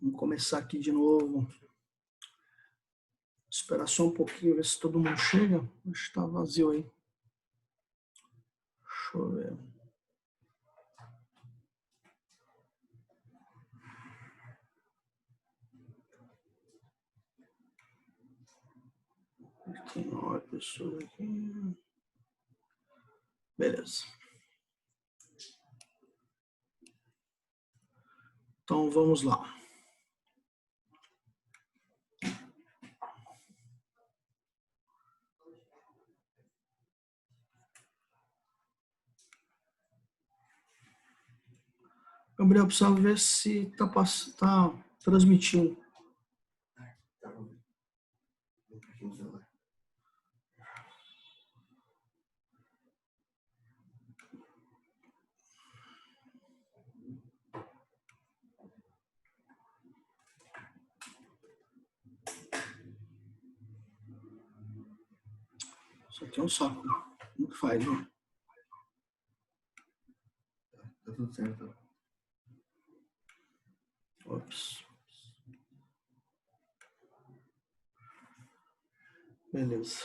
Vamos começar aqui de novo. Esperar só um pouquinho, ver se todo mundo chega. Acho que está vazio aí. Deixa eu ver. Tem 9 pessoas aqui. Beleza. Então vamos lá. Gabriel, precisa ver se está transmitindo. Isso aqui é um saco. Como que faz, né? Tá tudo certo. Ops. Beleza.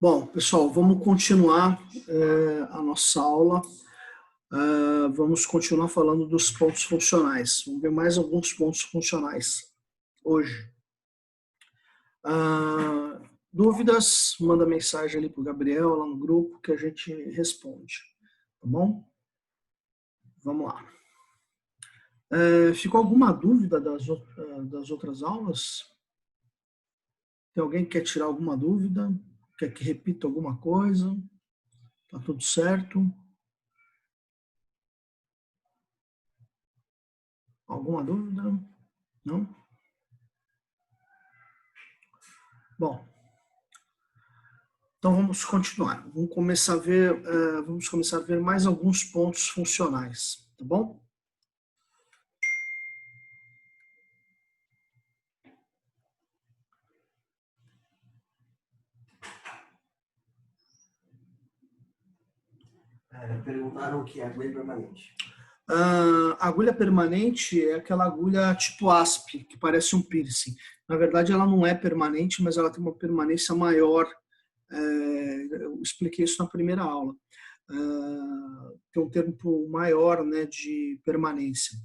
Bom, pessoal, vamos continuar a nossa aula. Vamos continuar falando dos pontos funcionais. Vamos ver mais alguns pontos funcionais hoje. Dúvidas, manda mensagem ali para o Gabriel, lá no grupo, que a gente responde. Tá bom? Vamos lá. Ficou alguma dúvida das outras aulas? Tem alguém que quer tirar alguma dúvida? Quer que repita alguma coisa? Tá tudo certo? Alguma dúvida? Não? Bom, então vamos continuar. Vamos começar a ver mais alguns pontos funcionais, tá bom? Perguntaram o que é agulha permanente. Agulha permanente é aquela agulha tipo asp, que parece um piercing. Na verdade, ela não é permanente, mas ela tem uma permanência maior. Eu expliquei isso na primeira aula. Tem um tempo maior, né, de permanência.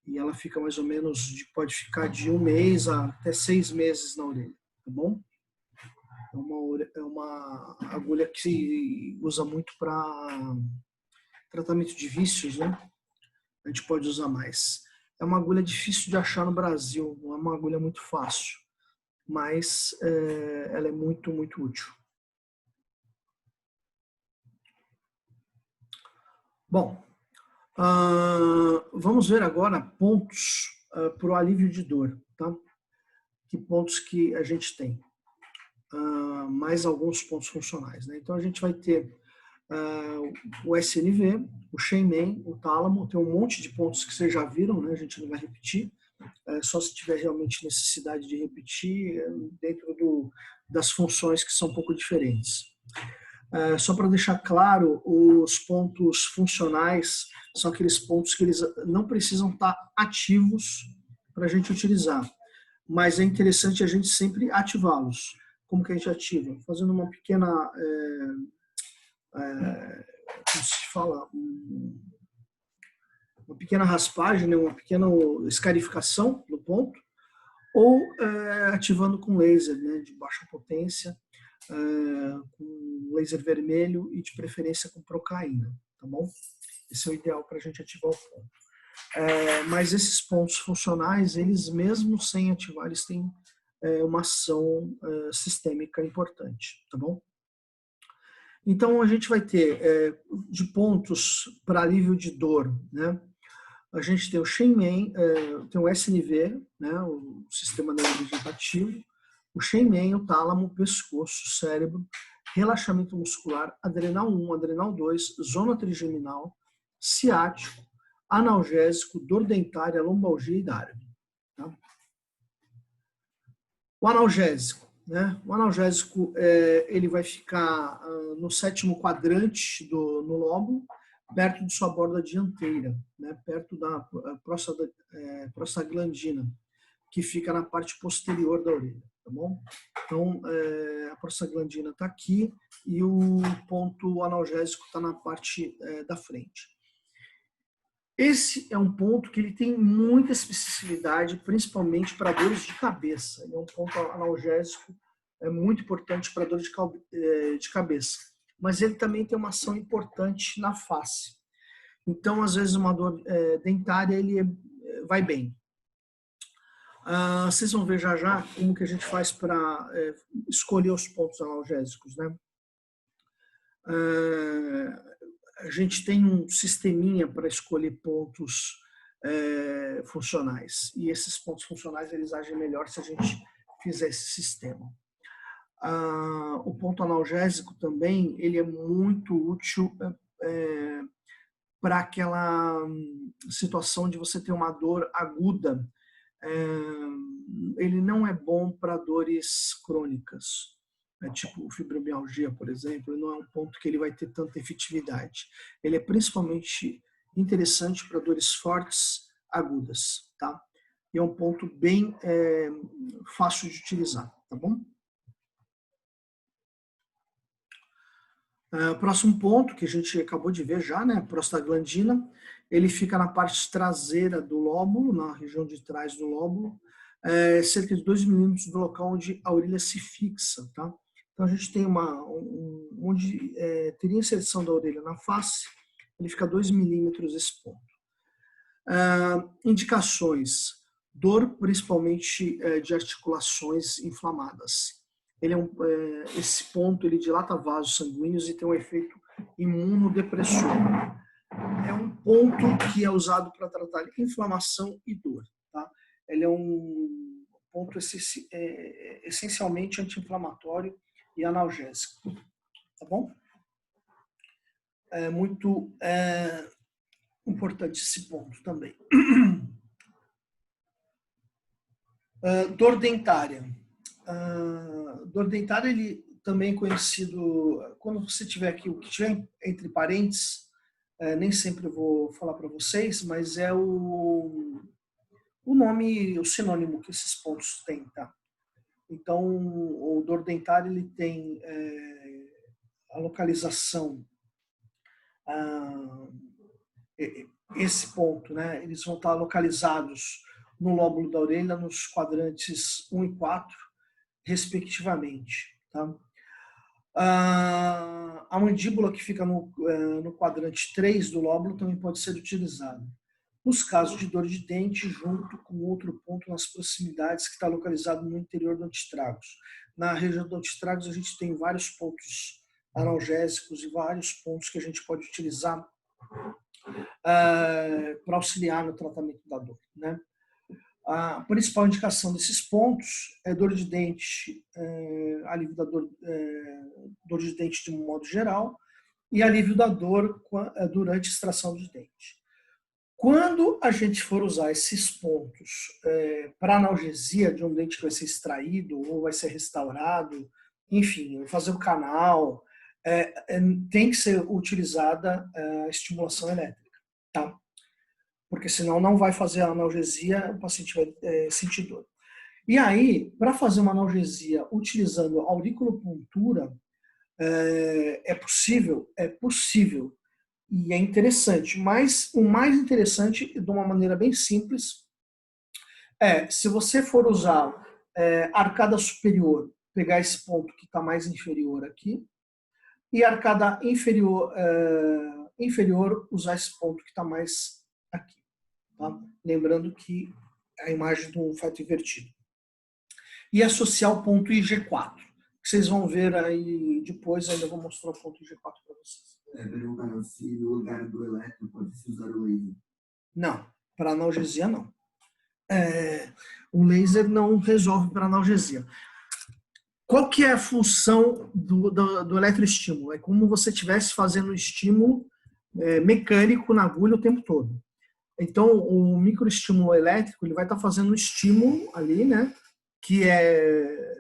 E ela fica mais ou menos, pode ficar de 1 mês até 6 meses na orelha, tá bom? É uma agulha que se usa muito para tratamento de vícios, né? A gente pode usar mais. É uma agulha difícil de achar no Brasil, não é uma agulha muito fácil, mas ela é muito, muito útil. Bom, vamos ver agora pontos para o alívio de dor, tá? Que pontos que a gente tem? Mais alguns pontos funcionais, né? Então a gente vai ter o SNV, o Shenmen, o tálamo, tem um monte de pontos que vocês já viram, né? A gente não vai repetir, só se tiver realmente necessidade de repetir dentro das funções que são um pouco diferentes. Só para deixar claro, os pontos funcionais são aqueles pontos que eles não precisam estar ativos para a gente utilizar, mas é interessante a gente sempre ativá-los. Como que a gente ativa? Fazendo uma pequena como se fala, uma pequena raspagem, né, uma pequena escarificação no ponto, ou ativando com laser, né, de baixa potência, com laser vermelho e de preferência com procaína, tá bom? Esse é o ideal para a gente ativar o ponto. Mas esses pontos funcionais, eles mesmo sem ativar, eles têm uma ação sistêmica importante, tá bom? Então, a gente vai ter de pontos para alívio de dor, né? A gente tem o Shenmen, tem o SNV, né? O sistema neurovegetativo, o Shenmen, o tálamo, o pescoço, o cérebro, relaxamento muscular, adrenal 1, adrenal 2, zona trigeminal, ciático, analgésico, dor dentária, lombalgia e dardo. Tá? O analgésico. Né? O analgésico ele vai ficar no 7º quadrante no lóbulo, perto de sua borda dianteira, né, perto da prostaglandina, que fica na parte posterior da orelha, tá bom? Então, a prostaglandina está aqui e o ponto analgésico está na parte da frente. Esse é um ponto que ele tem muita especificidade, principalmente para dores de cabeça. Ele é um ponto analgésico muito importante para dor de cabeça. Mas ele também tem uma ação importante na face. Então, às vezes, uma dor dentária, ele vai bem. Vocês vão ver já já como que a gente faz para escolher os pontos analgésicos, né? A gente tem um sisteminha para escolher pontos funcionais. E esses pontos funcionais, eles agem melhor se a gente fizer esse sistema. O ponto analgésico também, ele é muito útil para aquela situação de você ter uma dor aguda. Ele não é bom para dores crônicas. Tipo fibromialgia, por exemplo, não é um ponto que ele vai ter tanta efetividade. Ele é principalmente interessante para dores fortes, agudas, tá? E é um ponto bem fácil de utilizar, tá bom? Próximo ponto, que a gente acabou de ver já, né? Prostaglandina. Ele fica na parte traseira do lóbulo, na região de trás do lóbulo, cerca de 2 milímetros do local onde a orelha se fixa, tá? Então, a gente tem onde teria inserção da orelha na face, ele fica 2 milímetros esse ponto. Indicações: dor, principalmente de articulações inflamadas. Esse ponto ele dilata vasos sanguíneos e tem um efeito imunodepressor. É um ponto que é usado para tratar inflamação e dor. Tá? Ele é um ponto essencialmente anti-inflamatório e analgésico. Tá bom? É muito importante esse ponto também. Dor dentária. Dor dentária, ele também é conhecido, quando você tiver aqui, o que tiver entre parênteses, nem sempre eu vou falar para vocês, mas é o nome, o sinônimo que esses pontos têm, tá? Então, o dor dentária, ele tem a localização, esse ponto, né? Eles vão estar localizados no lóbulo da orelha, nos quadrantes 1 e 4, respectivamente. Tá? A mandíbula, que fica no quadrante 3 do lóbulo, também pode ser utilizada. Nos casos de dor de dente, junto com outro ponto nas proximidades, que está localizado no interior do antitragus. Na região do antitragus, a gente tem vários pontos analgésicos e vários pontos que a gente pode utilizar para auxiliar no tratamento da dor, né? A principal indicação desses pontos é dor de dente, alívio da dor de dente de um modo geral, e alívio da dor durante a extração de dente. Quando a gente for usar esses pontos para analgesia de um dente que vai ser extraído ou vai ser restaurado, enfim, fazer o canal, tem que ser utilizada a estimulação elétrica, tá? Porque senão não vai fazer a analgesia, o paciente vai sentir dor. E aí, para fazer uma analgesia utilizando auriculopuntura, é possível? É possível. E é interessante. Mas o mais interessante, de uma maneira bem simples, se você for usar arcada superior, pegar esse ponto que está mais inferior aqui, e arcada inferior, usar esse ponto que está mais aqui. Tá? Lembrando que a imagem do feto invertido. E associar o ponto IG4, que vocês vão ver aí depois, ainda vou mostrar o ponto IG4 para vocês. Perguntando se no lugar do elétrico pode-se usar o laser. Não, para analgesia não. O laser não resolve para analgesia. Qual que é a função do eletroestímulo? É como você estivesse fazendo um estímulo mecânico na agulha o tempo todo. Então, o microestímulo elétrico, ele vai estar fazendo um estímulo ali, né? Que é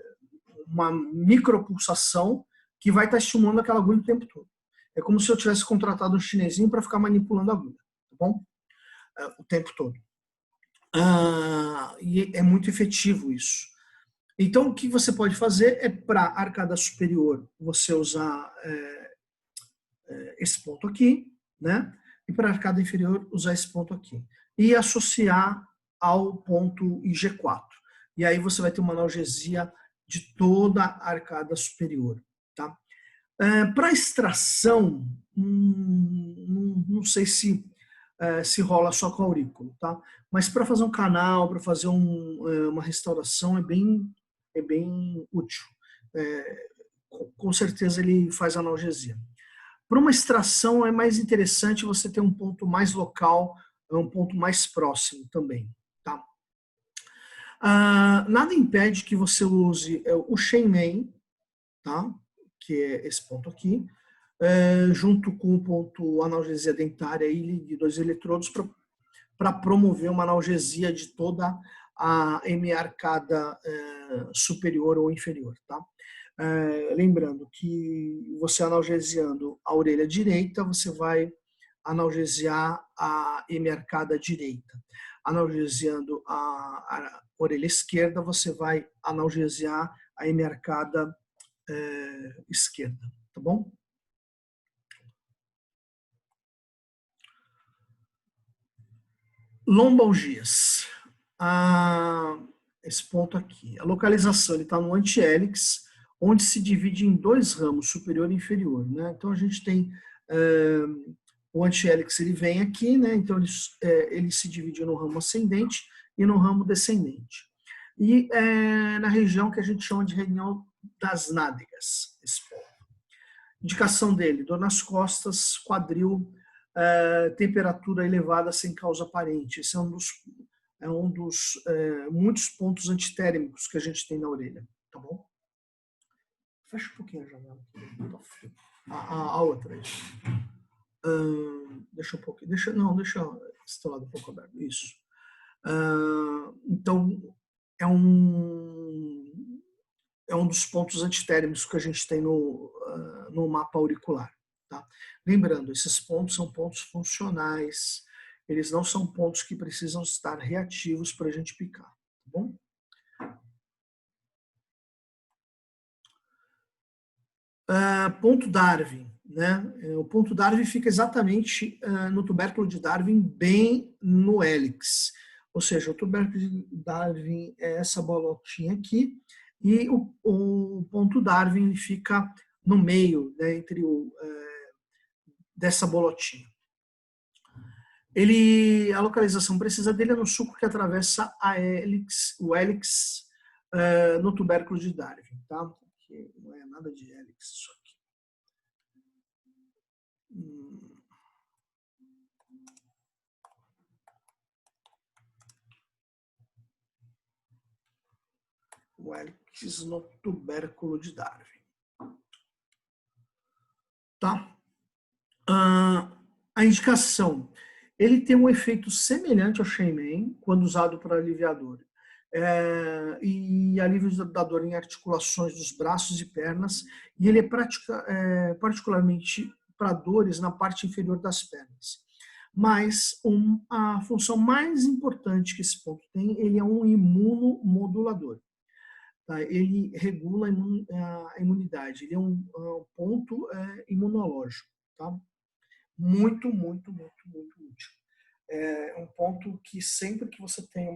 uma micropulsação que vai estar estimulando aquela agulha o tempo todo. É como se eu tivesse contratado um chinesinho para ficar manipulando a agulha, tá bom? O tempo todo. E é muito efetivo isso. Então, o que você pode fazer é, para a arcada superior, você usar esse ponto aqui, né? E para a arcada inferior, usar esse ponto aqui. E associar ao ponto IG4. E aí você vai ter uma analgesia de toda a arcada superior, tá? Para extração, não sei se rola só com aurículo, tá? Mas para fazer um canal, para fazer uma restauração, é bem útil. Com certeza ele faz analgesia. Para uma extração é mais interessante você ter um ponto mais local, um ponto mais próximo também, tá? Nada impede que você use o Shenmei, tá? Que é esse ponto aqui, junto com o ponto analgesia dentária e de 2 eletrodos para promover uma analgesia de toda a hemiarcada superior ou inferior, tá? Lembrando que você analgesiando a orelha direita, você vai analgesiar a hemiarcada direita. Analgesiando a orelha esquerda, você vai analgesiar a hemiarcada esquerda, tá bom? Lombalgias. Esse ponto aqui. A localização está no antihélix, onde se divide em 2 ramos, superior e inferior, né? Então a gente tem o antihélix, ele vem aqui, né? Então ele se divide no ramo ascendente e no ramo descendente. E na região que a gente chama de região das nádegas, esse ponto. Indicação dele: dor nas costas, quadril, temperatura elevada sem causa aparente. Esse é um dos muitos pontos antitérmicos que a gente tem na orelha, tá bom? Fecha um pouquinho a janela aqui, tá frio. A outra aí. Deixa um pouquinho, deixa esse lado um pouco aberto, isso. Então, é um dos pontos antitérmicos que a gente tem no mapa auricular. Tá? Lembrando, esses pontos são pontos funcionais, eles não são pontos que precisam estar reativos para a gente picar. Tá bom? Ponto Darwin. Né? O ponto Darwin fica exatamente no tubérculo de Darwin, bem no hélix. Ou seja, o tubérculo de Darwin é essa bolotinha aqui, e o ponto Darwin fica no meio, né, entre dessa bolotinha. A localização precisa dele é no sulco que atravessa o hélix no tubérculo de Darwin. Tá? Porque não é nada de hélix isso aqui. O hélix no tubérculo de Darwin. Tá? A indicação. Ele tem um efeito semelhante ao Shenmei quando usado para aliviar dor. E alívio da dor em articulações dos braços e pernas, e ele é particularmente para dores na parte inferior das pernas. Mas a função mais importante que esse ponto tem, ele é um imunomodulador. Tá? Ele regula a imunidade, ele é um ponto imunológico. Tá? Muito, muito, muito, muito útil. É um ponto que sempre que você tem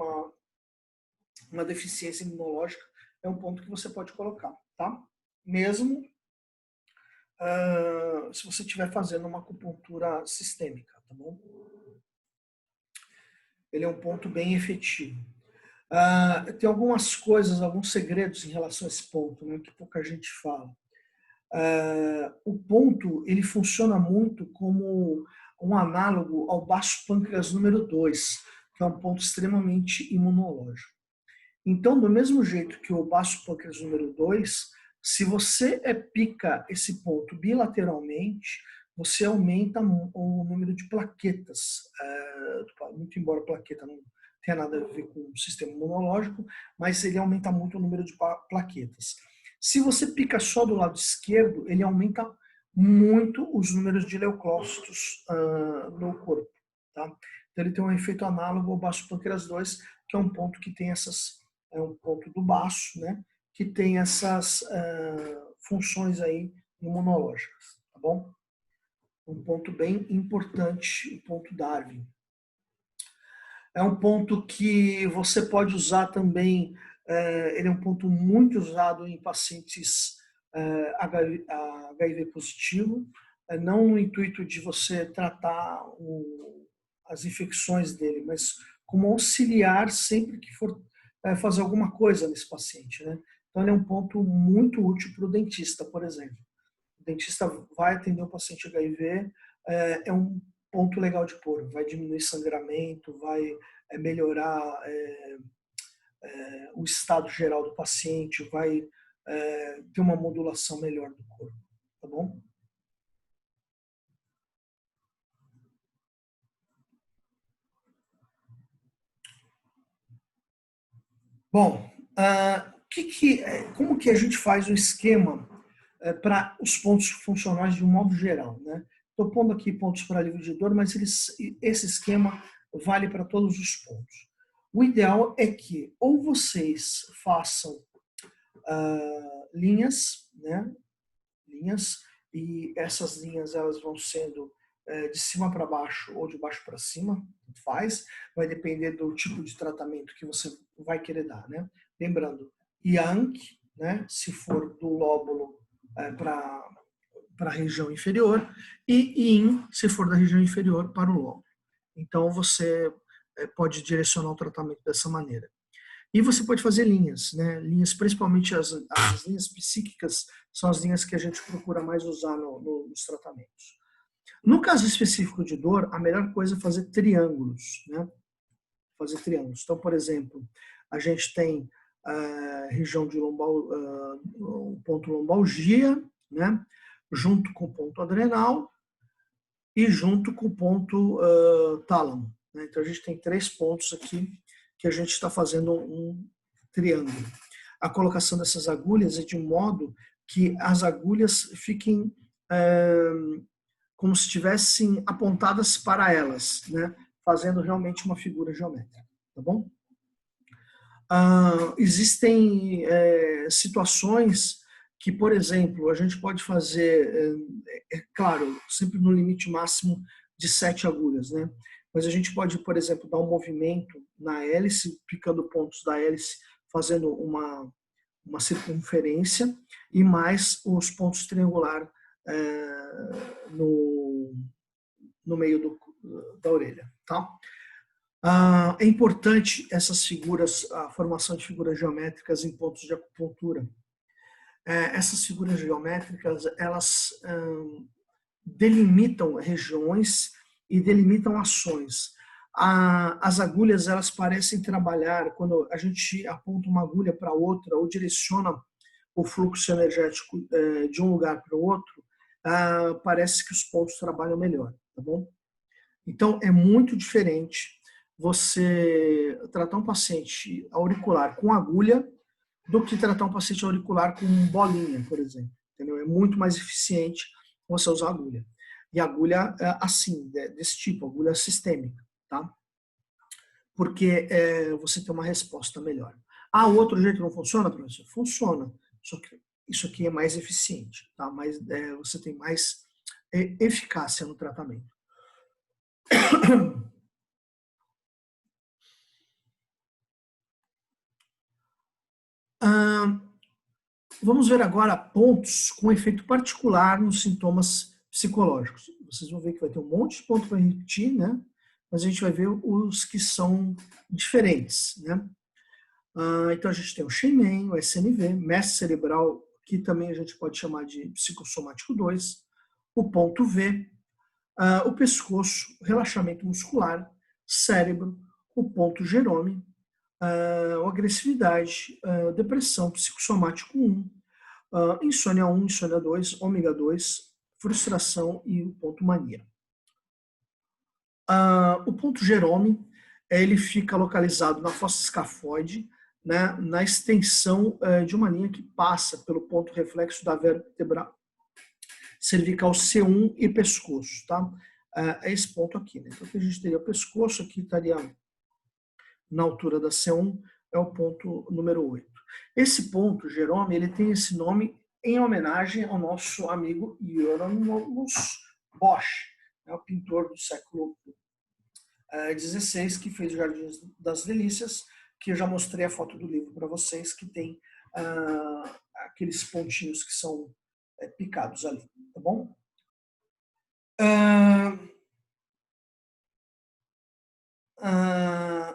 uma deficiência imunológica, é um ponto que você pode colocar, tá? Mesmo se você estiver fazendo uma acupuntura sistêmica, tá bom? Ele é um ponto bem efetivo. Tem algumas coisas, alguns segredos em relação a esse ponto, né, que pouca gente fala. O ponto, ele funciona muito como um análogo ao baço pâncreas número 2, que é um ponto extremamente imunológico. Então, do mesmo jeito que o baço pâncreas número 2, se você pica esse ponto bilateralmente, você aumenta o número de plaquetas. Muito embora a plaqueta não tenha nada a ver com o sistema imunológico, mas ele aumenta muito o número de plaquetas. Se você pica só do lado esquerdo, ele aumenta muito os números de leucócitos no corpo. Tá? Então, ele tem um efeito análogo ao baço pâncreas 2, que é um ponto que tem é um ponto do baço, né? Que tem essas funções aí imunológicas, tá bom? Um ponto bem importante, o ponto Darwin. É um ponto que você pode usar também, ele é um ponto muito usado em pacientes HIV positivo, não no intuito de você tratar as infecções dele, mas como auxiliar sempre que for fazer alguma coisa nesse paciente, né? Então, ele é um ponto muito útil para o dentista, por exemplo. O dentista vai atender o paciente HIV, é um ponto legal de pôr, vai diminuir sangramento, vai melhorar o estado geral do paciente, vai ter uma modulação melhor do corpo, tá bom? Bom, como que a gente faz o esquema para os pontos funcionais de um modo geral, né? Estou pondo aqui pontos para alívio de dor, mas esse esquema vale para todos os pontos. O ideal é que ou vocês façam linhas, né? Linhas, e essas linhas elas vão sendo de cima para baixo ou de baixo para cima, faz, vai depender do tipo de tratamento que você vai querer dar, né? Lembrando, Yang, né? Se for do lóbulo para a região inferior, e Yin, se for da região inferior para o lóbulo. Então, você pode direcionar o tratamento dessa maneira. E você pode fazer linhas, né? Linhas, principalmente as linhas psíquicas, são as linhas que a gente procura mais usar nos tratamentos. No caso específico de dor, a melhor coisa é fazer triângulos, né? Fazer triângulos. Então, por exemplo, a gente tem a região de o ponto lombalgia, né? Junto com o ponto adrenal e junto com o ponto tálamo. Né? Então, a gente tem 3 pontos aqui que a gente está fazendo um triângulo. A colocação dessas agulhas é de modo que as agulhas fiquem como se estivessem apontadas para elas, né? Fazendo realmente uma figura geométrica, tá bom? Existem situações que, por exemplo, a gente pode fazer, claro, sempre no limite máximo de 7 agulhas, né? Mas a gente pode, por exemplo, dar um movimento na hélice, picando pontos da hélice, fazendo uma circunferência e mais os pontos triangular no meio da orelha, tá? É importante essas figuras, a formação de figuras geométricas em pontos de acupuntura. Essas figuras geométricas, elas delimitam regiões e delimitam ações. As agulhas, elas parecem trabalhar, quando a gente aponta uma agulha para outra ou direciona o fluxo energético de um lugar para o outro, parece que os pontos trabalham melhor, tá bom? Então, é muito diferente você tratar um paciente auricular com agulha do que tratar um paciente auricular com bolinha, por exemplo. Entendeu? É muito mais eficiente você usar agulha. E agulha assim, desse tipo, agulha sistêmica, tá? Porque você tem uma resposta melhor. O outro jeito não funciona, professor? Funciona. Só que isso aqui é mais eficiente, tá? Mas você tem mais eficácia no tratamento. Vamos ver agora pontos com efeito particular nos sintomas psicológicos. Vocês vão ver que vai ter um monte de pontos para repetir, né? Mas a gente vai ver os que são diferentes, né? Então a gente tem o Shenmen, o SNV, mestre cerebral, que também a gente pode chamar de psicossomático 2, o ponto V, o pescoço, relaxamento muscular, cérebro, o ponto Jerome, a agressividade, depressão, psicossomático 1, insônia 1, insônia 2, ômega 2, frustração e o ponto mania. O ponto Jerome, ele fica localizado na fossa escafoide, né, na extensão de uma linha que passa pelo ponto reflexo da vértebra cervical C1 e pescoço, tá? É esse ponto aqui, né? Então, aqui a gente teria o pescoço, aqui estaria na altura da C1, é o ponto número 8. Esse ponto, Jerome, ele tem esse nome em homenagem ao nosso amigo Hieronymus Bosch, né, o pintor do século XVI, que fez o Jardim das Delícias, que eu já mostrei a foto do livro para vocês, que tem aqueles pontinhos que são picados ali, tá bom?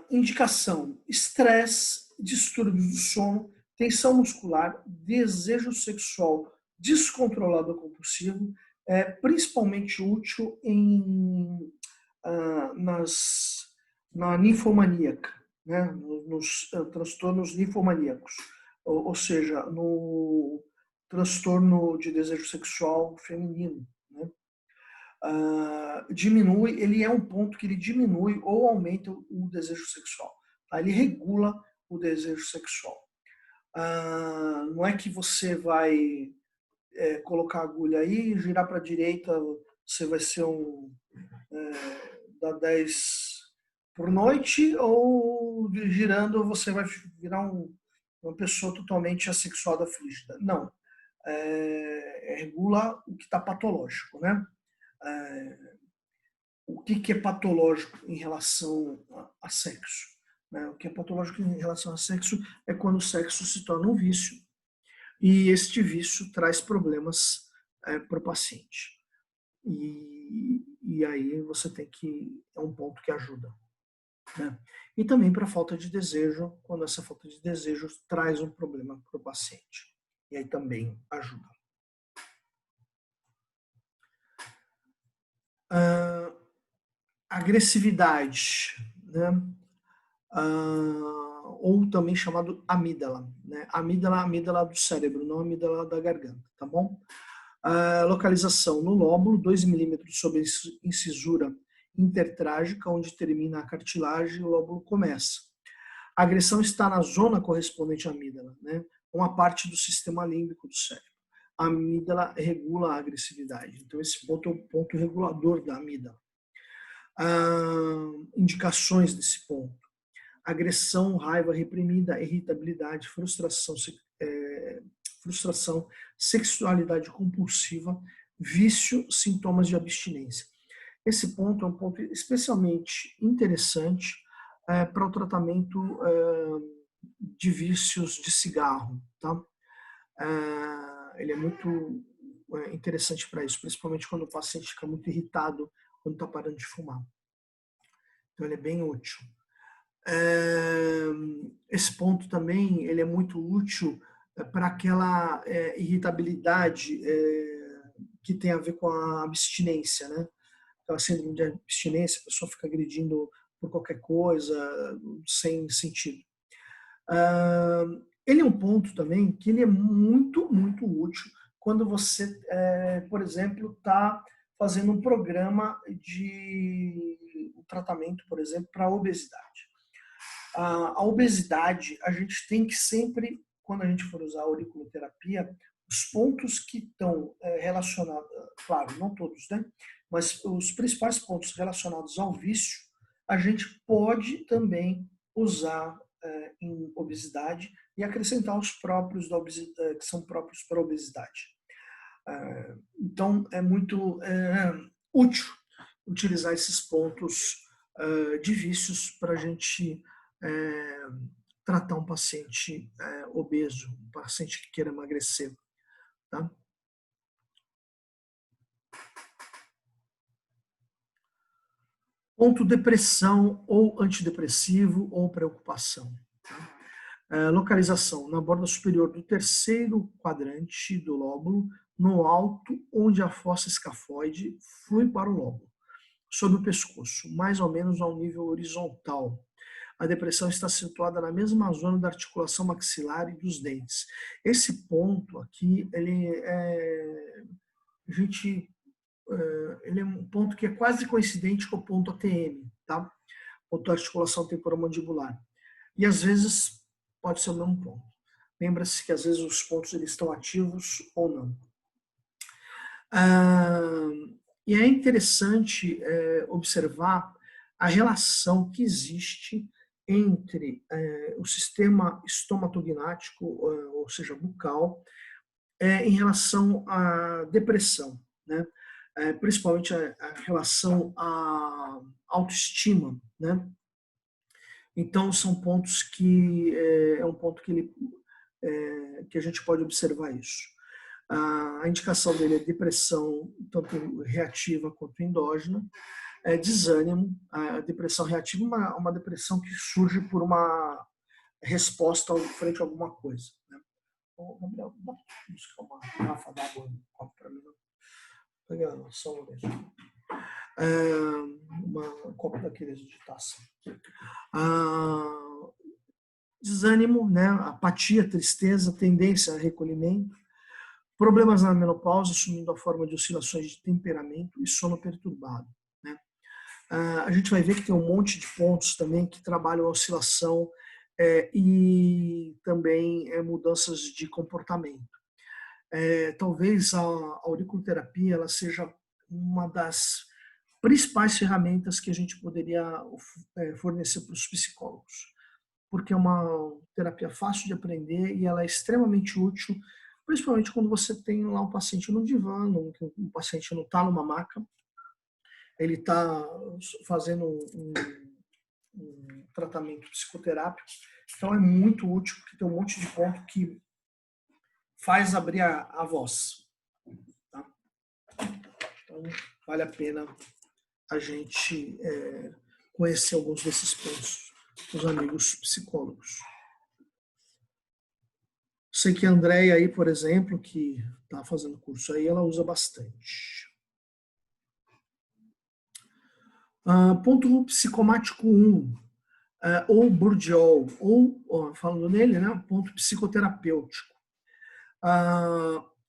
Indicação: estresse, distúrbios do sono, tensão muscular, desejo sexual descontrolado ou compulsivo, principalmente útil na ninfomaníaca, né? nos transtornos ninfomaníacos, ou seja, no transtorno de desejo sexual feminino. Né? Diminui, ele é um ponto que ele diminui ou aumenta o desejo sexual. Tá? Ele regula o desejo sexual. Não é que você vai colocar a agulha aí, girar para a direita, você vai ser da 10 por noite, ou girando você vai virar uma pessoa totalmente assexuada, frígida. Não. Regula o que está patológico, né? O que é patológico em relação a sexo? O que é patológico em relação a sexo é quando o sexo se torna um vício e este vício traz problemas para o paciente. E aí você tem que... é um ponto que ajuda. Né? E também para a falta de desejo, quando essa falta de desejo traz um problema para o paciente. E aí também ajuda. Agressividade, né? Ou também chamado amígdala, né? Amígdala do cérebro, não amígdala da garganta, tá bom? Localização no lóbulo, 2 milímetros sobre a incisura intertrágica, onde termina a cartilagem e o lóbulo começa. A agressão está na zona correspondente à amígdala, né? Uma parte do sistema límbico do cérebro. A amígdala regula a agressividade, então esse ponto é o ponto regulador da amígdala. Indicações desse ponto: agressão, raiva reprimida, irritabilidade, frustração, sexualidade compulsiva, vício, sintomas de abstinência. Esse ponto é um ponto especialmente interessante para o tratamento de vícios de cigarro. Tá? Ele é muito interessante para isso, principalmente quando o paciente fica muito irritado quando está parando de fumar. Então ele é bem útil. Esse ponto também ele é muito útil para aquela irritabilidade que tem a ver com a abstinência, né? Aquela síndrome de abstinência, a pessoa fica agredindo por qualquer coisa, sem sentido. Ele é um ponto também que ele é muito, muito útil quando você, por exemplo, está fazendo um programa de tratamento, por exemplo, para a obesidade. A obesidade, a gente tem que sempre, quando a gente for usar a auriculoterapia, os pontos que estão relacionados, claro, não todos, né? Mas os principais pontos relacionados ao vício, a gente pode também usar em obesidade e acrescentar os próprios da obesidade, que são próprios para a obesidade. Então, é muito útil utilizar esses pontos de vícios para a gente tratar um paciente obeso, um paciente que queira emagrecer. Tá? Ponto depressão ou antidepressivo ou preocupação. Tá? Localização na borda superior do terceiro quadrante do lóbulo, no alto, onde a fossa escafoide flui para o lóbulo, sob o pescoço, mais ou menos ao nível horizontal. A depressão está situada na mesma zona da articulação maxilar e dos dentes. Esse ponto aqui, ele é um ponto que é quase coincidente com o ponto ATM, tá? Ponto da articulação temporomandibular. E às vezes pode ser o mesmo ponto. Lembra-se que às vezes os pontos eles estão ativos ou não. Ah, e é interessante observar a relação que existe entre o sistema estomatognático, ou seja, bucal, em relação à depressão, né? Principalmente a relação à autoestima, né? Então são pontos que é um ponto que que a gente pode observar isso. A indicação dele é depressão, tanto reativa quanto endógena, desânimo. A depressão reativa é uma depressão que surge por uma resposta frente a alguma coisa. Né? Gabriel, buscar uma garrafa d'água, um copo para mim. Pegar só uma vez. Um copo daqueles de taça. Desânimo, né? Apatia, tristeza, tendência a recolhimento, problemas na menopausa, assumindo a forma de oscilações de temperamento e sono perturbado. Né? A gente vai ver que tem um monte de pontos também que trabalham a oscilação e também mudanças de comportamento. Talvez a auriculoterapia ela seja uma das principais ferramentas que a gente poderia fornecer para os psicólogos, porque é uma terapia fácil de aprender e ela é extremamente útil, principalmente quando você tem lá um paciente no divã, um paciente não está numa maca, ele está fazendo um tratamento psicoterápico, então é muito útil, porque tem um monte de ponto que faz abrir a voz. Tá? Então, vale a pena a gente conhecer alguns desses pontos, os amigos psicólogos. Sei que a Andréia aí, por exemplo, que está fazendo curso aí, ela usa bastante. Ponto psicomático 1, ou Bourdieu, ou, falando nele, né, ponto psicoterapêutico.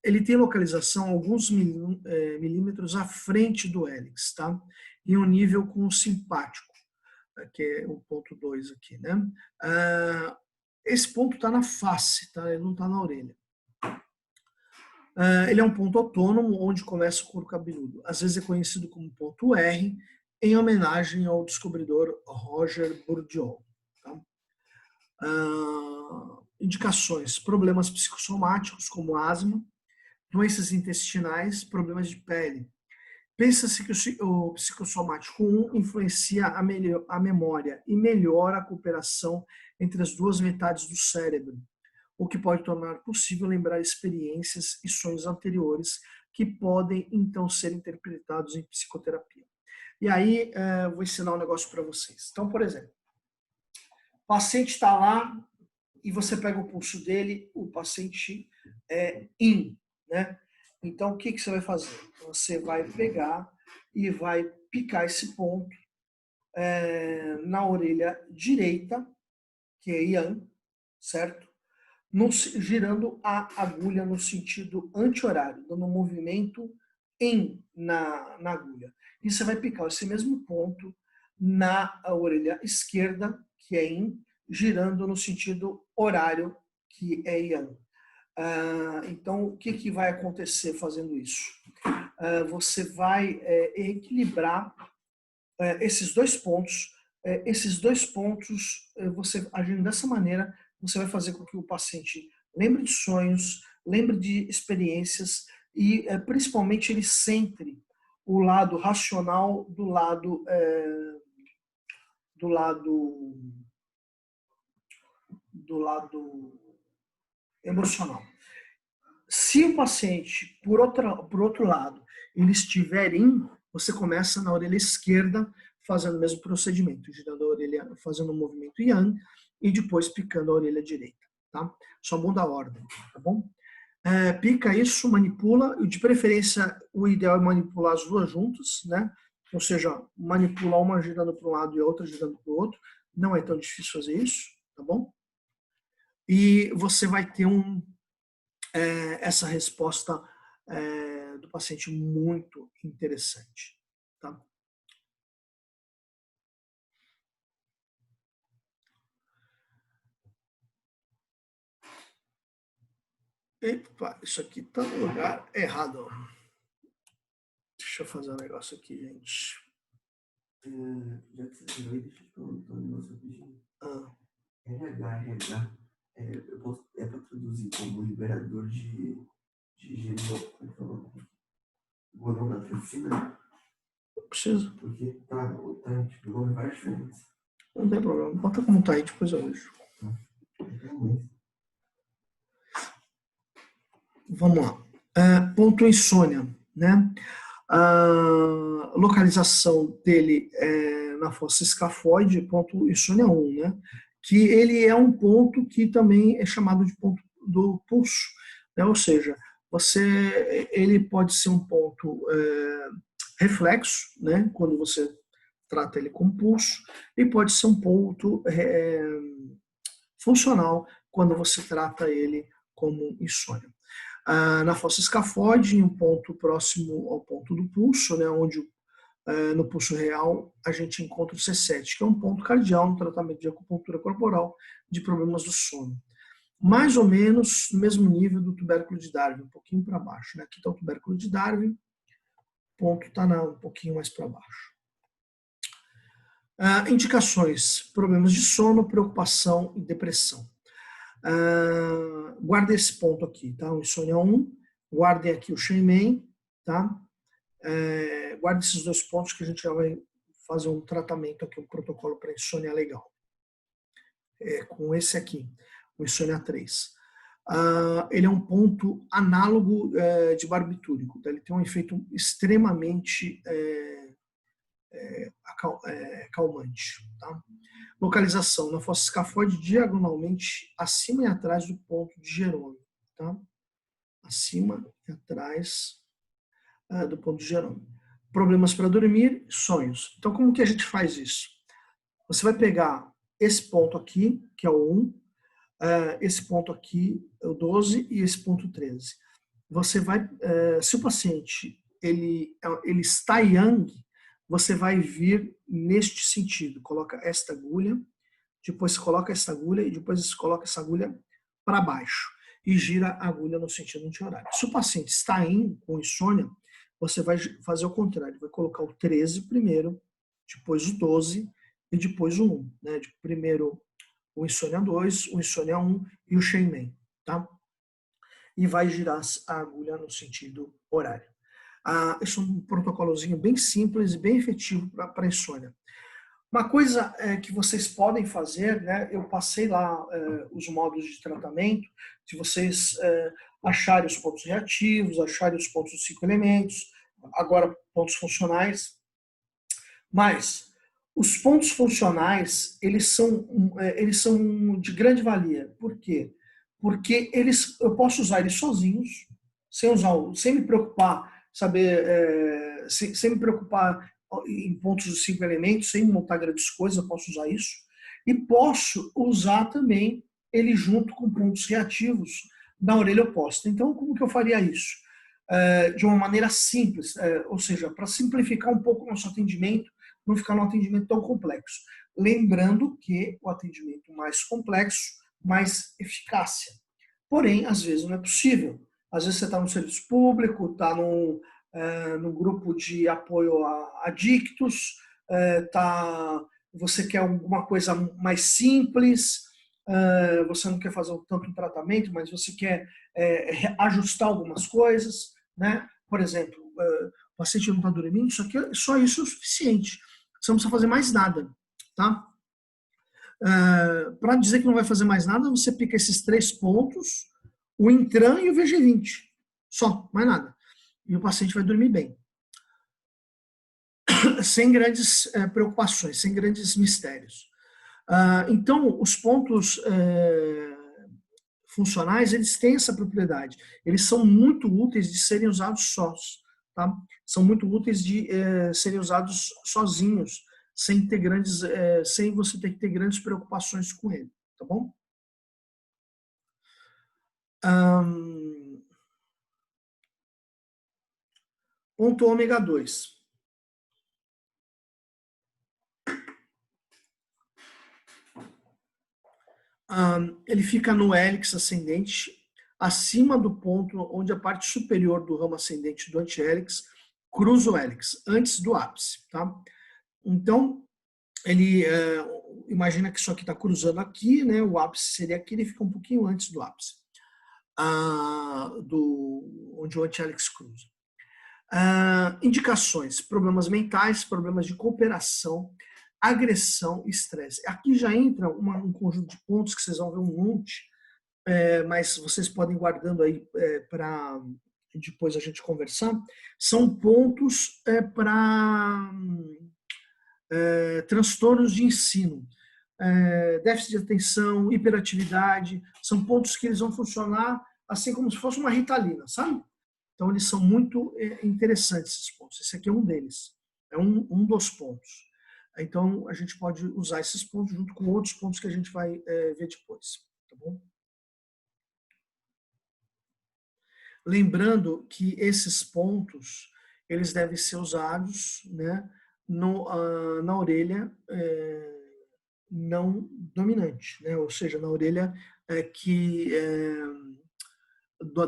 Ele tem localização alguns milímetros à frente do hélix, tá? Em um nível com o simpático, que é o ponto 2 aqui, né? Esse ponto está na face, tá? Ele não está na orelha. Ele é um ponto autônomo onde começa o couro cabeludo. Às vezes é conhecido como ponto R, em homenagem ao descobridor Roger Bourdieu. Tá? Indicações: problemas psicossomáticos como asma, doenças intestinais, problemas de pele. Pensa-se que o psicossomático 1 influencia a memória e melhora a cooperação entre as duas metades do cérebro, o que pode tornar possível lembrar experiências e sonhos anteriores que podem, então, ser interpretados em psicoterapia. E aí, vou ensinar um negócio para vocês. Então, por exemplo, o paciente está lá e você pega o pulso dele, o paciente é in, né? Então, o que você vai fazer? Você vai pegar e vai picar esse ponto na orelha direita, que é yang, certo? Girando a agulha no sentido anti-horário, dando um movimento na agulha. E você vai picar esse mesmo ponto na orelha esquerda, que é yin, girando no sentido horário, que é yang. Então, o que vai acontecer fazendo isso? Você vai equilibrar esses dois pontos. Esses dois pontos, você agindo dessa maneira, você vai fazer com que o paciente lembre de sonhos, lembre de experiências e, principalmente, ele centre o lado racional do lado emocional. Se o paciente, por outro lado, ele estiver você começa na orelha esquerda fazendo o mesmo procedimento, girando a orelha, fazendo um movimento yang e depois picando a orelha direita, tá? Só muda a ordem, tá bom? Pica isso, manipula, e de preferência o ideal é manipular as duas juntas, né? Ou seja, manipular uma girando para um lado e a outra girando para o outro. Não é tão difícil fazer isso, tá bom? E você vai ter essa resposta do paciente muito interessante. Tá? Epa, isso aqui está no lugar errado. Deixa eu fazer um negócio aqui, gente. Já que você lembrou, deixa eu te perguntar um negócio rapidinho. RH, é para traduzir como liberador de gonotrofina? Preciso. Porque tá, tipo, o nome várias diferentes. Não tem problema. Bota como tá aí, depois eu vejo. Vamos lá. Ponto insônia, né? A localização dele é na fossa escafoide, ponto insônia 1, né? Que ele é um ponto que também é chamado de ponto do pulso, né? Ou seja, ele pode ser um ponto reflexo, né? Quando você trata ele com pulso, e pode ser um ponto funcional quando você trata ele como insônia. Na fossa escafoide, em um ponto próximo ao ponto do pulso, né, onde no pulso real a gente encontra o C7, que é um ponto cardial no tratamento de acupuntura corporal de problemas do sono. Mais ou menos no mesmo nível do tubérculo de Darwin, um pouquinho para baixo. Né? Aqui está o tubérculo de Darwin, o ponto está um pouquinho mais para baixo. Indicações: problemas de sono, preocupação e depressão. Guarde esse ponto aqui, tá? O insônia 1, guardem aqui o Shenmen, tá? Guarde esses dois pontos que a gente já vai fazer um tratamento aqui, um protocolo para insônia legal. Com esse aqui, o insônia 3. Ele é um ponto análogo de barbitúrico, tá? Ele tem um efeito extremamente calmante, tá? Localização na fossa escafoide diagonalmente acima e atrás do ponto de Jerônimo, tá? Acima e atrás do ponto de Jerônimo. Problemas para dormir, sonhos. Então, como que a gente faz isso? Você vai pegar esse ponto aqui, que é o 1, esse ponto aqui é o 12 e esse ponto 13. Você vai, se o paciente ele está yang, você vai vir neste sentido. Coloca esta agulha, depois você coloca esta agulha e depois você coloca essa agulha para baixo e gira a agulha no sentido anti-horário. Se o paciente está com insônia, você vai fazer o contrário. Vai colocar o 13 primeiro, depois o 12 e depois o 1. Né? Primeiro o insônia 2, o insônia 1 e o Shenmen. Tá? E vai girar a agulha no sentido horário. Esse é um protocolozinho bem simples e bem efetivo para insônia. Uma coisa que vocês podem fazer, né, eu passei lá os modos de tratamento, se vocês acharem os pontos reativos, acharem os pontos dos 5 elementos, agora pontos funcionais, mas os pontos funcionais, eles são de grande valia. Por quê? Porque eu posso usar eles sozinhos, sem me preocupar, sem me preocupar em pontos dos 5 elementos, sem montar grandes coisas, eu posso usar isso. E posso usar também ele junto com pontos reativos na orelha oposta. Então, como que eu faria isso? De uma maneira simples, ou seja, para simplificar um pouco o nosso atendimento, não ficar num atendimento tão complexo. Lembrando que o atendimento mais complexo, mais eficácia. Porém, às vezes não é possível. Às vezes você está no serviço público, está no grupo de apoio a adictos, você quer alguma coisa mais simples, você não quer fazer tanto tratamento, mas você quer ajustar algumas coisas, né? Por exemplo, o paciente não está dormindo, só isso é o suficiente. Você não precisa fazer mais nada, tá? Para dizer que não vai fazer mais nada, você pica esses 3 pontos, o Intran e o VG20. Só, mais nada. E o paciente vai dormir bem. Sem grandes preocupações, sem grandes mistérios. Então, os pontos funcionais, eles têm essa propriedade. Eles são muito úteis de serem usados sós. Tá? São muito úteis de serem usados sozinhos, sem você ter que ter grandes preocupações com ele. Tá bom? Ponto ômega 2. Ele fica no hélix ascendente, acima do ponto onde a parte superior do ramo ascendente do antihélix cruza o hélix, antes do ápice. Tá? Então, ele imagina que isso aqui está cruzando aqui, né? O ápice seria aqui, ele fica um pouquinho antes do ápice, onde o antihélix cruza. Indicações: problemas mentais, problemas de cooperação, agressão e estresse. Aqui já entra um conjunto de pontos que vocês vão ver um monte, mas vocês podem ir guardando aí para depois a gente conversar. São pontos para transtornos de ensino, déficit de atenção, hiperatividade, são pontos que eles vão funcionar assim como se fosse uma Ritalina, sabe? Então eles são muito interessantes esses pontos. Esse aqui é um deles, é um dos pontos. Então a gente pode usar esses pontos junto com outros pontos que a gente vai ver depois, tá bom? Lembrando que esses pontos eles devem ser usados, né, na orelha não dominante, né? Ou seja, na orelha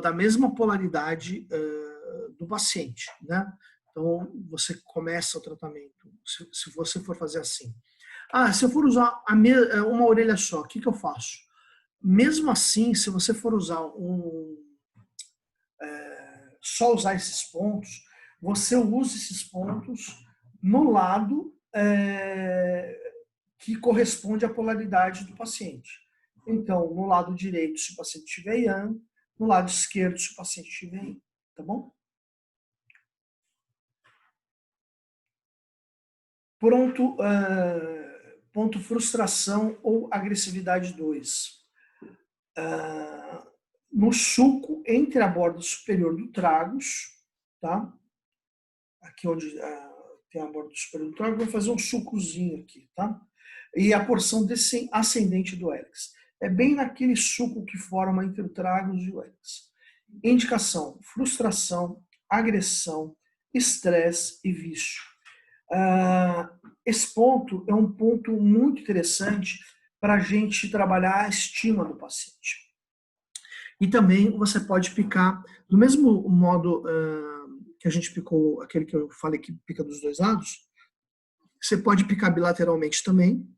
da mesma polaridade do paciente, né? Então, você começa o tratamento, se você for fazer assim. Se eu for usar uma orelha só, o que eu faço? Mesmo assim, se você for usar só usar esses pontos, você usa esses pontos no lado que corresponde à polaridade do paciente. Então, no lado direito, se o paciente estiver yang, no lado esquerdo, se o paciente estiver yin, tá bom? Pronto, ponto frustração ou agressividade 2. No sulco entre a borda superior do tragus, tá? Aqui onde tem a borda superior do tragus, vou fazer um sulcozinho aqui, tá? E a porção ascendente do hélix. É bem naquele sulco que forma entre o tragus e o hélix. Indicação: frustração, agressão, estresse e vício. Esse ponto é um ponto muito interessante para a gente trabalhar a estima do paciente. E também você pode picar, do mesmo modo que a gente picou, aquele que eu falei que pica dos dois lados, você pode picar bilateralmente também,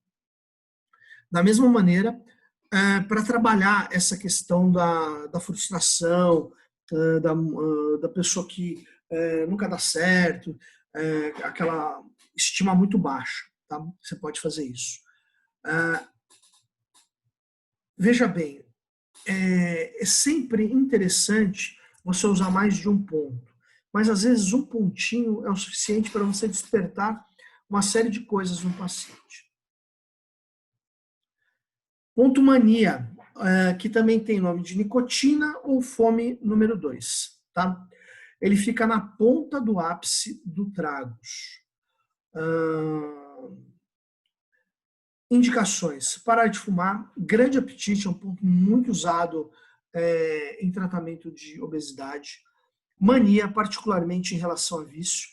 da mesma maneira, para trabalhar essa questão da frustração, da pessoa que nunca dá certo, aquela estima muito baixa. Tá? Você pode fazer isso. Veja bem, é sempre interessante você usar mais de um ponto, mas às vezes um pontinho é o suficiente para você despertar uma série de coisas no paciente. Ponto mania, que também tem nome de nicotina ou fome número 2. Tá? Ele fica na ponta do ápice do tragus. Indicações: parar de fumar, grande apetite, é um ponto muito usado em tratamento de obesidade. Mania, particularmente em relação a vício.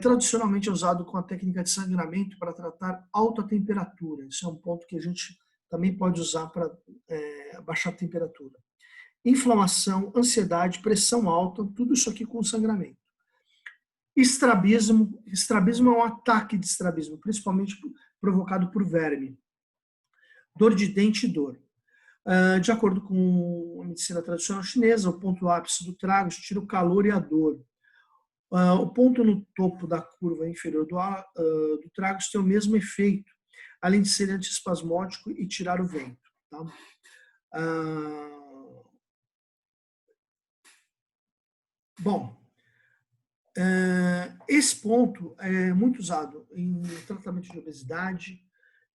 Tradicionalmente é usado com a técnica de sangramento para tratar alta temperatura. Isso é um ponto que a gente também pode usar para baixar a temperatura. Inflamação, ansiedade, pressão alta, tudo isso aqui com sangramento. Estrabismo é um ataque de estrabismo, principalmente provocado por verme. Dor de dente e dor. De acordo com a medicina tradicional chinesa, o ponto ápice do tragus tira o calor e a dor. O ponto no topo da curva inferior do tragus tem o mesmo efeito, além de ser antiespasmódico e tirar o vento. Tá? Bom, esse ponto é muito usado em tratamento de obesidade,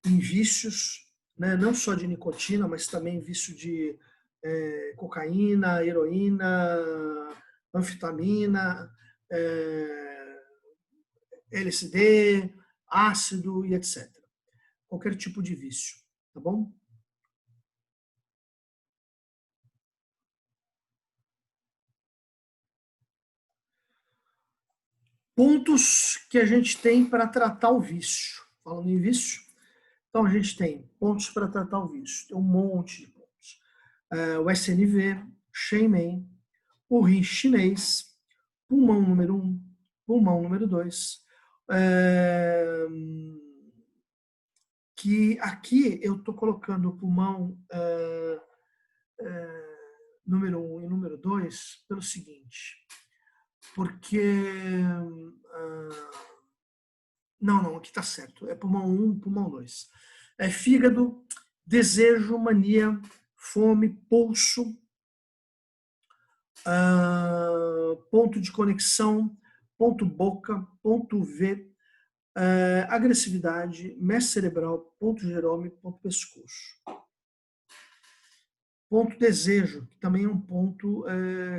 em vícios, né, não só de nicotina, mas também vício de cocaína, heroína, anfetamina, LSD, ácido e etc. Qualquer tipo de vício, tá bom? Pontos que a gente tem para tratar o vício. Falando em vício, então a gente tem pontos para tratar o vício. Tem um monte de pontos. O SNV, Shenmen, o rim chinês, pulmão número 1, pulmão número 2, que aqui eu estou colocando o pulmão número 1 e número 2 pelo seguinte, porque... não, aqui está certo, é pulmão 1, pulmão 2. É fígado, desejo, mania, fome, pulso, ponto de conexão, ponto boca, ponto V, agressividade, mestre cerebral, ponto Jerome, ponto pescoço. Ponto desejo, que também é um ponto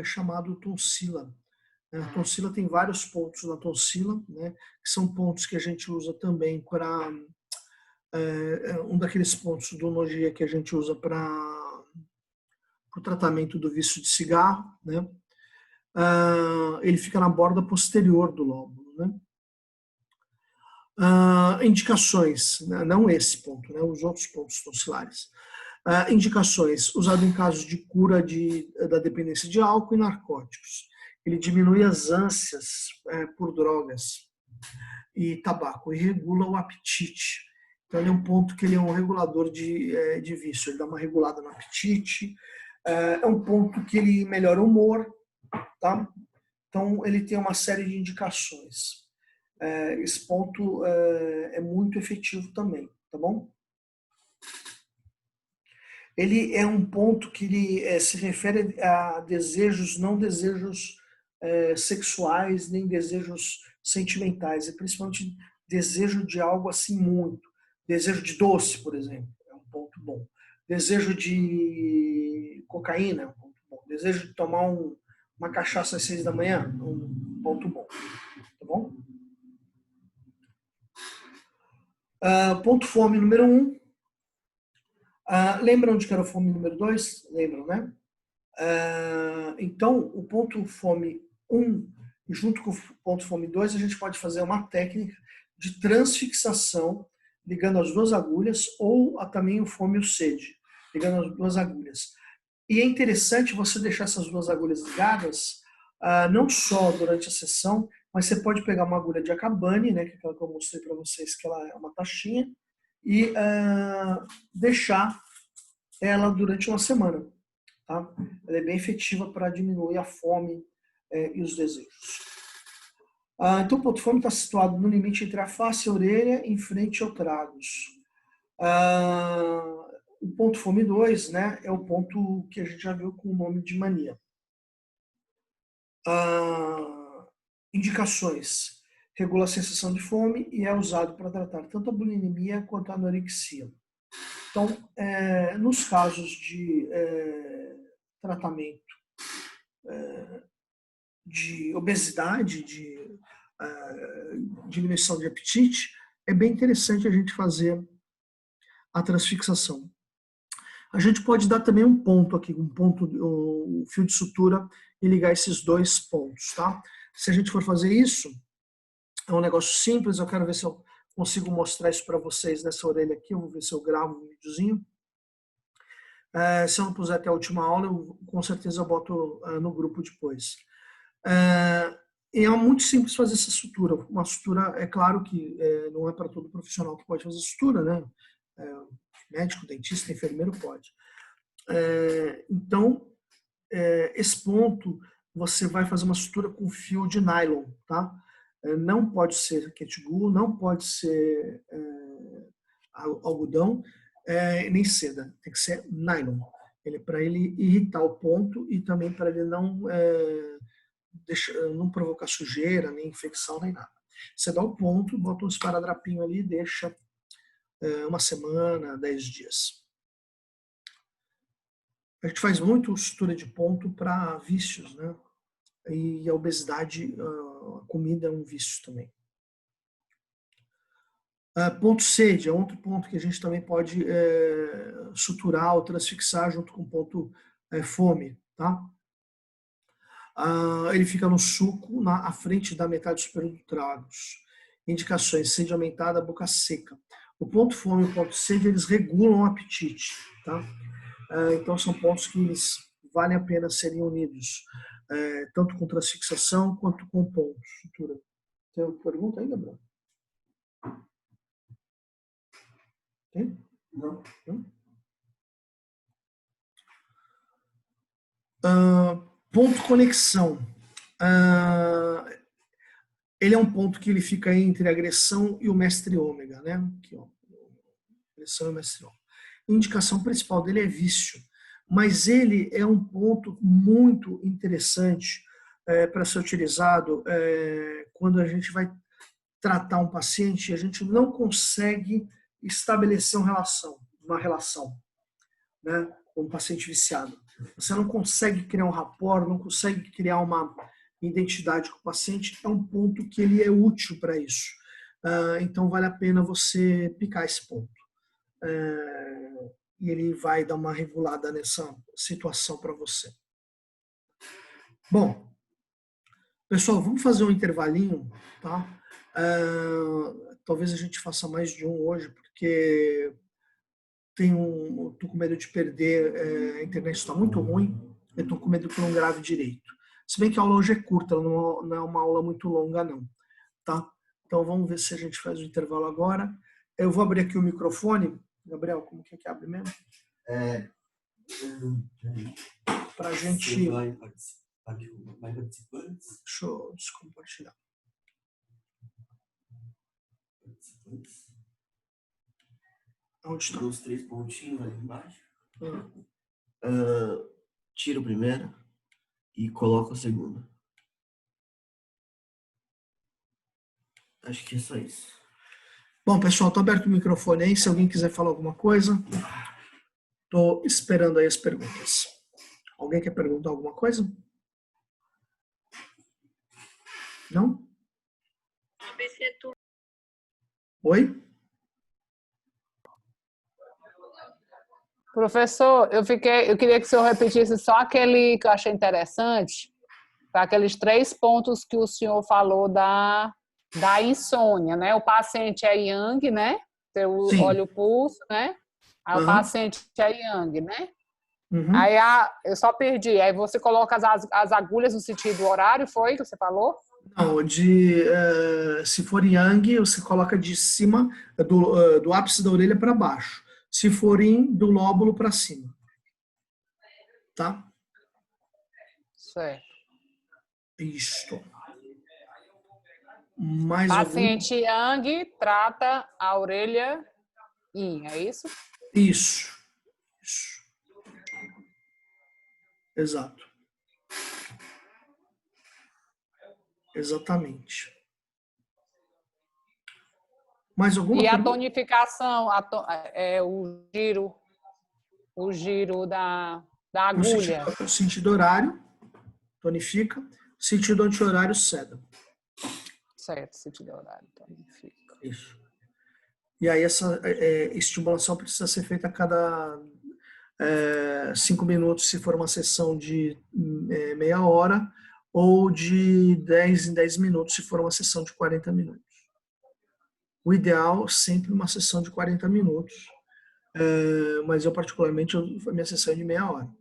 chamado tonsila. A tonsila tem vários pontos na tonsila, né, que são pontos que a gente usa também para... um daqueles pontos do Nogia que a gente usa para o tratamento do vício de cigarro, né? Ele fica na borda posterior do lóbulo, né? Indicações, né? Não esse ponto, né? Os outros pontos tonsilares. Indicações, usado em casos de cura da dependência de álcool e narcóticos. Ele diminui as ânsias por drogas e tabaco e regula o apetite. Então, ele é um ponto que ele é um regulador de vício. Ele dá uma regulada no apetite. É um ponto que ele melhora o humor, tá? Então, ele tem uma série de indicações. Esse ponto é muito efetivo também, tá bom? Ele é um ponto que ele se refere a desejos, não desejos sexuais, nem desejos sentimentais, é principalmente desejo de algo assim muito. Desejo de doce, por exemplo, é um ponto bom. Desejo de cocaína, é um ponto bom. Desejo de tomar uma cachaça às 6 da manhã, é um ponto bom. Tá bom? Ponto fome número 1. Lembram de que era o fome número 2? Lembram, né? Então, o ponto fome 1, junto com o ponto fome 2, a gente pode fazer uma técnica de transfixação, ligando as duas agulhas, ou também o fome e o sede, ligando as duas agulhas. E é interessante você deixar essas duas agulhas ligadas, não só durante a sessão, mas você pode pegar uma agulha de Akabane, né, que é aquela que eu mostrei para vocês, que ela é uma taxinha, e deixar ela durante uma semana. Tá? Ela é bem efetiva para diminuir a fome e os desejos. Então, o ponto fome está situado no limite entre a face e a orelha, em frente ao tragos. O ponto fome 2, né, é o ponto que a gente já viu com o nome de mania. Indicações. Regula a sensação de fome e é usado para tratar tanto a bulimia quanto a anorexia. Então, nos casos de tratamento de obesidade, de diminuição de apetite, é bem interessante a gente fazer a transfixação. A gente pode dar também um ponto aqui, um fio de sutura e ligar esses dois pontos, tá? Se a gente for fazer isso, é um negócio simples, eu quero ver se eu consigo mostrar isso para vocês nessa orelha aqui, eu vou ver se eu gravo um videozinho. Se eu não puser até a última aula, com certeza eu boto no grupo depois. E é muito simples fazer essa sutura. Uma sutura, é claro que não é para todo profissional que pode fazer sutura, né? Médico, dentista, enfermeiro pode. Então, esse ponto, você vai fazer uma sutura com fio de nylon, tá? Não pode ser cat glue, não pode ser algodão, nem seda, tem que ser nylon. Para ele irritar o ponto e também para ele não provocar sujeira, nem infecção, nem nada. Você dá o ponto, bota um esparadrapinho ali e deixa uma semana, 10 dias. A gente faz muito sutura de ponto para vícios, né? E a obesidade, a comida é um vício também. Ponto sede é outro ponto que a gente também pode suturar ou transfixar junto com o ponto fome, tá? Ele fica no sulco, à frente da metade superior do tragos. Indicações: sede aumentada, boca seca. O ponto fome e o ponto sede, eles regulam o apetite, tá? Então, são pontos que eles valem a pena serem unidos, tanto com transfixação quanto com ponto, sutura. Tem alguma pergunta aí, Gabriel? Tem? Não. Ponto conexão. Ele é um ponto que ele fica entre a agressão e o mestre ômega, né? Aqui, ó. Agressão e o mestre ômega. A indicação principal dele é vício, mas ele é um ponto muito interessante para ser utilizado quando a gente vai tratar um paciente e a gente não consegue estabelecer uma relação, né, com um paciente viciado. Você não consegue criar um rapport, não consegue criar uma identidade com o paciente, é um ponto que ele é útil para isso. Então vale a pena você picar esse ponto. E ele vai dar uma regulada nessa situação para você. Bom, pessoal, vamos fazer um intervalinho, tá? Talvez a gente faça mais de um hoje, porque estou com medo de perder, a internet está muito ruim, eu estou com medo que eu não grave direito. Se bem que a aula hoje é curta, ela não é uma aula muito longa, não. Tá? Então vamos ver se a gente faz o intervalo agora. Eu vou abrir aqui o microfone. Gabriel, como que abre mesmo? Para a gente... Vai participantes? Deixa eu descompartilhar. Participantes. Onde está? Os 3 pontinhos ali embaixo. Ah. Tira o primeiro e coloca o segundo. Acho que é só isso. Bom, pessoal, está aberto o microfone aí. Se alguém quiser falar alguma coisa, estou esperando aí as perguntas. Alguém quer perguntar alguma coisa? Não? Oi? Professor, eu queria que o senhor repetisse só aquele que eu achei interessante, para aqueles 3 pontos que o senhor falou da insônia, né? O paciente é Yang, né? Você olha o pulso, né? Aí o paciente é Yang, né? Uhum. Aí eu só perdi. Aí você coloca as agulhas no sentido horário, foi que você falou? Não, se for Yang, você coloca de cima, do ápice da orelha para baixo. Se for Yin, do lóbulo para cima. Tá? Certo. Isto. Mais paciente Yang trata a orelha Yin, é isso? Isso. Exato. Exatamente. Mais alguma pergunta? A tonificação, o giro da agulha. O sentido horário, tonifica. Sentido anti-horário, seda. Certo, sentido horário, tonifica. Isso. E aí essa estimulação precisa ser feita a cada 5 minutos, se for uma sessão de meia hora, ou de 10 em 10 minutos, se for uma sessão de 40 minutos. O ideal, sempre uma sessão de 40 minutos, mas eu particularmente, a minha sessão é de meia hora.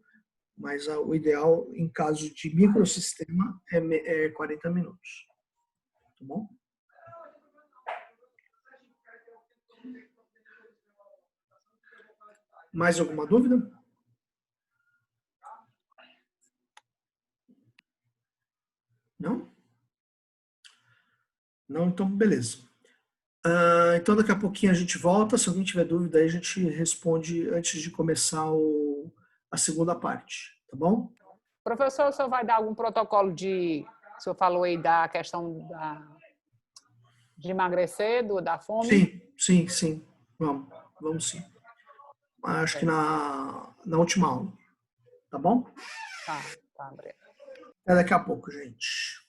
Mas o ideal, em caso de microsistema, é 40 minutos. Tá bom? Mais alguma dúvida? Não? Não, então beleza. Então daqui a pouquinho a gente volta. Se alguém tiver dúvida, aí a gente responde antes de começar a segunda parte, tá bom? Professor, o senhor vai dar algum protocolo o senhor falou aí da questão de emagrecer, da fome? Sim. Vamos sim. Acho que na última aula, tá bom? Tá, obrigado. Até daqui a pouco, gente.